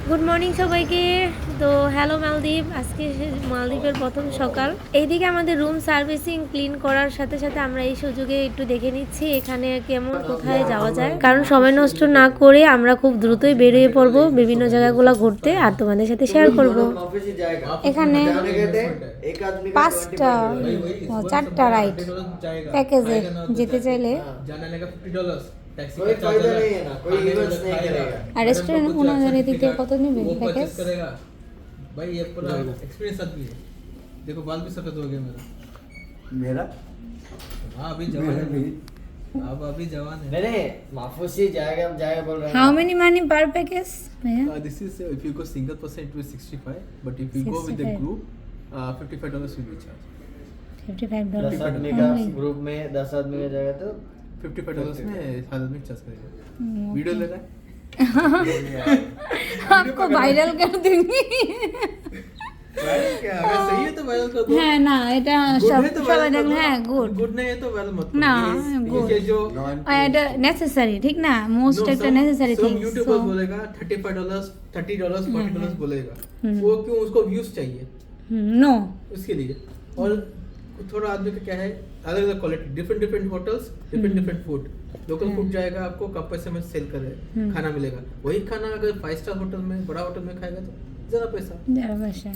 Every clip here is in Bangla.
গুড মর্নিং সবাইকে। তো হ্যালো মালদ্বীপ, আজকে মালদ্বীপের প্রথম সকাল। এইদিকে আমাদের রুম সার্ভিসিং ক্লিন করার সাথে সাথে আমরা এই সুযোগে একটু দেখে নিচ্ছি এখানে কেমন কোথায় যাওয়া যায়, কারণ সময় নষ্ট না করে আমরা খুব দ্রুতই বেরিয়ে পড়বো বিভিন্ন জায়গাগুলো ঘুরতে আর তোমাদের সাথে শেয়ার করব। এখানে 4টা রাইড প্যাকেজে যেতে চাইলে कोई फायदा नहीं है ना, कोई इवेंट्स नहीं करेगा। আর রেস্টুরেন্ট কোন জায়গায় দিতে কত নেবে প্যাকেজ? भाई ये पूरा एक्सपीरियंस आदमी है। देखो बाल भी सफेद हो गया मेरा। हाँ अभी जवान है, अब अभी जवान है। नहीं महफूज ही जाएगा, हम जाएगा बोल रहे हैं। हाउ मेनी मनी पर पैकेज भैया? This is if you go single person it will 65, but if you go with the 65. group $55 will be charged। $55 10 आदमी का ग्रुप में 10 आदमी का जाएगा तो $55 में हर आदमी चार्ज करेगा। वीडियो ले रहा है आपको वायरल कर दूंगी। वायरल क्या अगर सही है तो वायरल कर दो। হ্যাঁ না এটা সব সবাই দেখলে হ্যাঁ গুড गुड नहीं है तो वायरल मत ना करो। गुड ये जो এটা নেসেসারি ঠিক না মোস্ট একটা নেসেসারি सब থিং यूट्यूबर बोलेगा $35 $30 $40 बोलेगा, वो क्यों? उसको व्यूज चाहिए नो उसके लिए। और थोड़ा आदमी का क्या है, अलग अलग quality, different different hotels, different food. Local food जाएगा आपको कम पैसे में सेल करे खाना मिलेगा, वही खाना अगर 5 स्टार होटल में बड़ा होटल में खाएगा तो ज़्यादा पैसा। যারা বাসা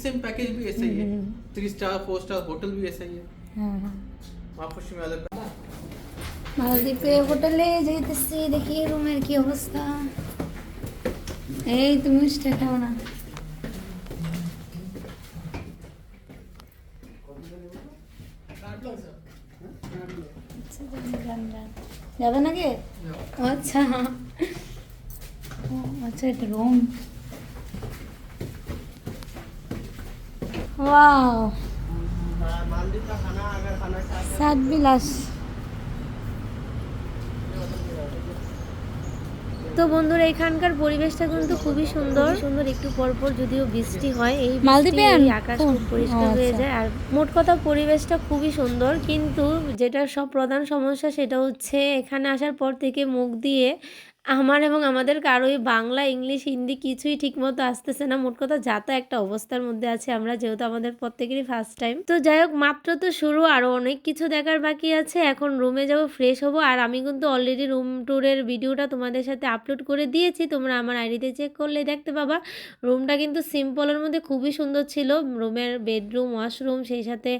सेम पैकेज भी ऐसा ही है, 3 स्टार 4 स्टार होटल भी ऐसा ही है। হ্যাঁ হ্যাঁ आपको में अलग মালদ্বীপে হোটেলে যাইতেছি, দেখি রুমের কি অবস্থা। এই তুমি মিষ্টি খাও না? যাবে নাকি? আচ্ছা ও আচ্ছা এটা রুম। ওয়াও मालदीव का खाना अगर खाना चाहते সাত বিলাস। তো বন্ধুরা এখানকার পরিবেশটা কিন্তু খুবই সুন্দর সুন্দর, একটু পর পর যদিও বৃষ্টি হয়, এই মালদ্বীপে আকাশ খুব পরিষ্কার হয়ে যায়। আর মোট কথা পরিবেশটা খুবই সুন্দর, কিন্তু যেটা সব প্রধান সমস্যা সেটা হচ্ছে এখানে আসার পর থেকে মুখ দিয়ে আমার এবং আমাদের কারোই বাংলা ইংলিশ হিন্দি কিছুই ঠিকমতো আসতেছে না। মোট কথা যা তো একটা অবস্থার মধ্যে আছে আমরা, যেহেতু আমাদের প্রত্যেকেরই ফার্স্ট টাইম। তো যাই হোক, মাত্র তো শুরু, আরও অনেক কিছু দেখার বাকি আছে। এখন রুমে যাব, ফ্রেশ হব। আর আমি কিন্তু অলরেডি রুম ট্যুরের ভিডিওটা তোমাদের সাথে আপলোড করে দিয়েছি, তোমরা আমার আইডিতে চেক করলে দেখতে পাবা। রুমটা কিন্তু সিম্পলের মধ্যে খুবই সুন্দর ছিল। রুমের বেডরুম, ওয়াশরুম, সেই সাথে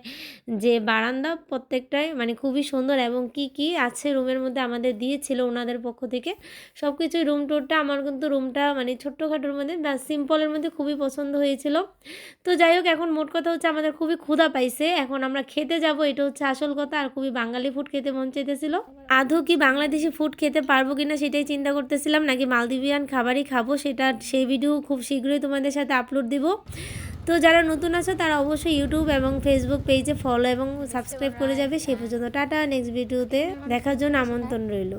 যে বারান্দা প্রত্যেকটাই মানে খুবই সুন্দর, এবং কি কি আছে রুমের মধ্যে আমাদের দিয়েছিল ওনাদের পক্ষ থেকে সব কিছুই। রুম ট্যুরটা আমার কিন্তু রুমটা মানে ছোট্টখাটোর মধ্যে বা সিম্পলের মধ্যে খুবই পছন্দ হয়েছিল। তো যাই হোক, এখন মোট কথা হচ্ছে আমাদের খুবই ক্ষুধা পাইছে, এখন আমরা খেতে যাব, এটা হচ্ছে আসল কথা। আর খুবই বাঙালি ফুড খেতে মন চাইতেছিল। আদৌ কি বাংলাদেশি ফুড খেতে পারবো কিনা সেটাই চিন্তা করতেছিলাম, নাকি মালদ্বীপিয়ান খাবারই খাবো, সেই ভিডিও খুব শীঘ্রই তোমাদের সাথে আপলোড দিব। তো যারা নতুন আছে তারা অবশ্যই ইউটিউব এবং ফেসবুক পেজে ফলো এবং সাবস্ক্রাইব করে যাবে। সেই পর্যন্ত টাটা, নেক্সট ভিডিওতে দেখার জন্য আমন্ত্রণ রইল।